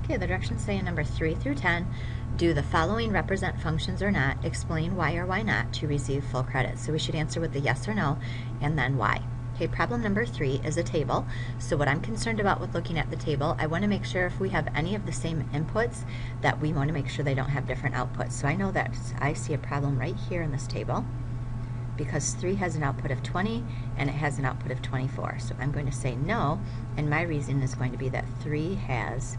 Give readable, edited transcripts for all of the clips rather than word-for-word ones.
Okay, the directions say in number 3 through 10, do the following represent functions or not? Explain why or why not to receive full credit. So we should answer with the yes or no, and then why. Okay, problem number 3 is a table. So what I'm concerned about with looking at the table, I want to make sure if we have any of the same inputs, that we want to make sure they don't have different outputs. So I know that I see a problem right here in this table, because 3 has an output of 20 and it has an output of 24. So I'm going to say no, and my reason is going to be that 3 has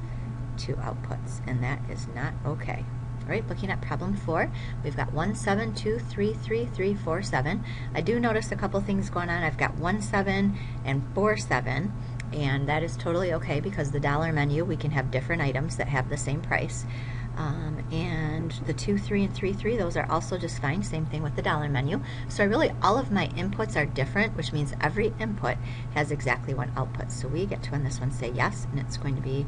2 outputs, and that is not okay. All right, looking at problem 4, we've got 1, 7, 2, 3, 3, 3, 4, 7. I do notice a couple things going on. I've got 1, 7 and 4, 7, and that is totally okay because the dollar menu, we can have different items that have the same price. And the 2, 3, and 3, 3, those are also just fine. Same thing with the dollar menu. So all of my inputs are different, which means every input has exactly one output. So we get to, on this one, say yes, and it's going to be,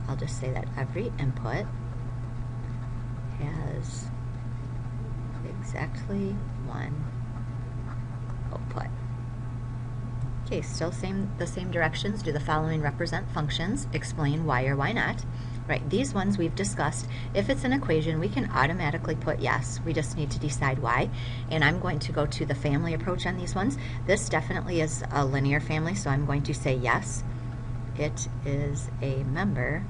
I'll just say that every input has exactly one output. Okay, still the same directions. Do the following represent functions? Explain why or why not. Right, these ones we've discussed. If it's an equation, we can automatically put yes. We just need to decide why. And I'm going to go to the family approach on these ones. This definitely is a linear family, so I'm going to say yes. It is a member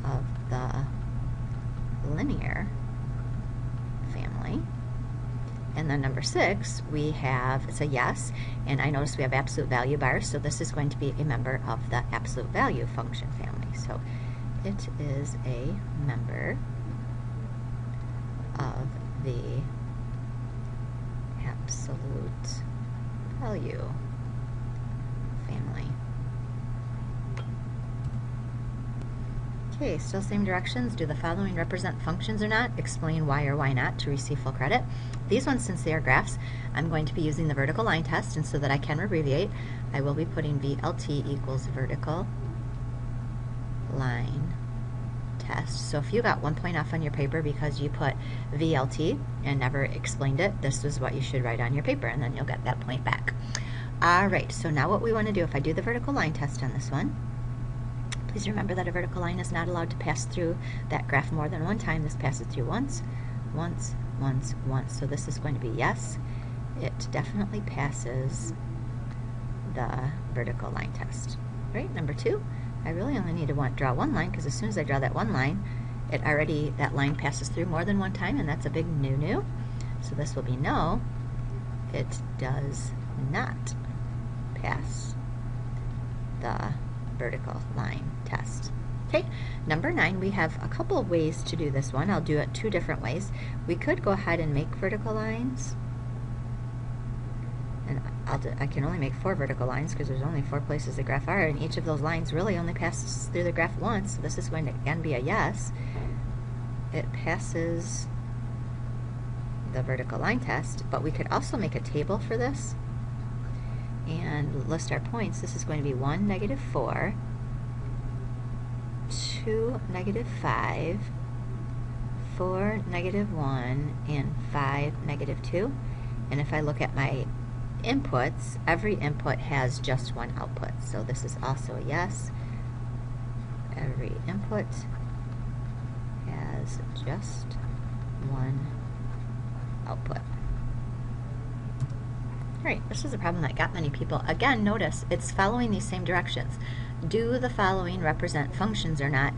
of the linear family. And then number 6, we have, it's a yes, and I notice we have absolute value bars, so this is going to be a member of the absolute value function family. So it is a member of the absolute value family. Okay, still same directions. Do the following represent functions or not? Explain why or why not to receive full credit. These ones, since they are graphs, I'm going to be using the vertical line test, and so that I can abbreviate, I will be putting VLT equals vertical line test. So if you got 1 point off on your paper because you put VLT and never explained it, this is what you should write on your paper, and then you'll get that point back. All right, so now what we want to do, if I do the vertical line test on this one, please remember that a vertical line is not allowed to pass through that graph more than one time. This passes through once, once, once, once. So this is going to be yes. It definitely passes the vertical line test. Right, number 2, I really only need to draw one line, because as soon as I draw that one line, that line passes through more than one time, and that's a big no-no. So this will be no. It does not pass the vertical line test. Okay, number 9, we have a couple of ways to do this one. I'll do it 2 different ways. We could go ahead and make vertical lines, and I can only make 4 vertical lines because there's only 4 places the graph are, and each of those lines really only passes through the graph once, so this is going to again be a yes. It passes the vertical line test, but we could also make a table for this and list our points. This is going to be 1, -4, 2, -5, 4, -1, and 5, -2. And if I look at my inputs, every input has just one output. So this is also a yes. Every input has just one output. Alright, this is a problem that got many people. Again, notice it's following these same directions. Do the following represent functions or not?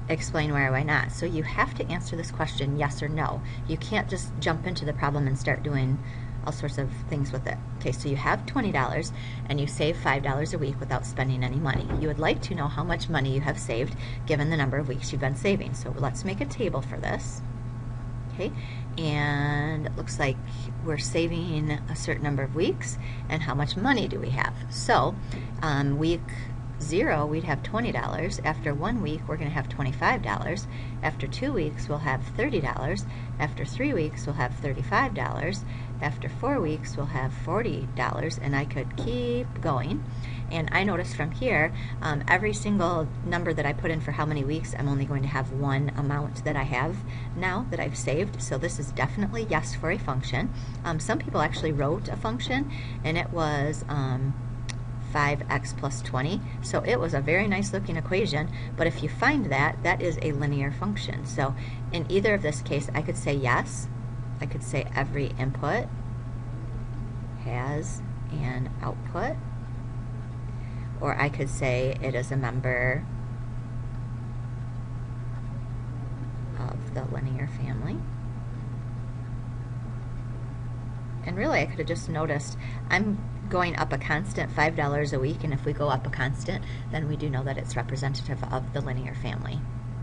Explain why or why not. So you have to answer this question yes or no. You can't just jump into the problem and start doing all sorts of things with it. Okay, so you have $20 and you save $5 a week without spending any money. You would like to know how much money you have saved given the number of weeks you've been saving. So let's make a table for this. Okay, and it looks like we're saving a certain number of weeks, and how much money do we have? So week 0, we'd have $20. After 1 week, we're going to have $25. After 2 weeks, we'll have $30. After 3 weeks, we'll have $35. After 4 weeks, we'll have $40, and I could keep going. And I noticed from here, every single number that I put in for how many weeks, I'm only going to have one amount that I have now that I've saved. So this is definitely yes for a function. Some people actually wrote a function, and it was 5x plus 20. So it was a very nice looking equation, but if you find that, that is a linear function. So in either of this case, I could say yes. I could say every input has an output, or I could say it is a member of the linear family. And really, I could have just noticed I'm going up a constant $5 a week, and if we go up a constant, then we do know that it's representative of the linear family.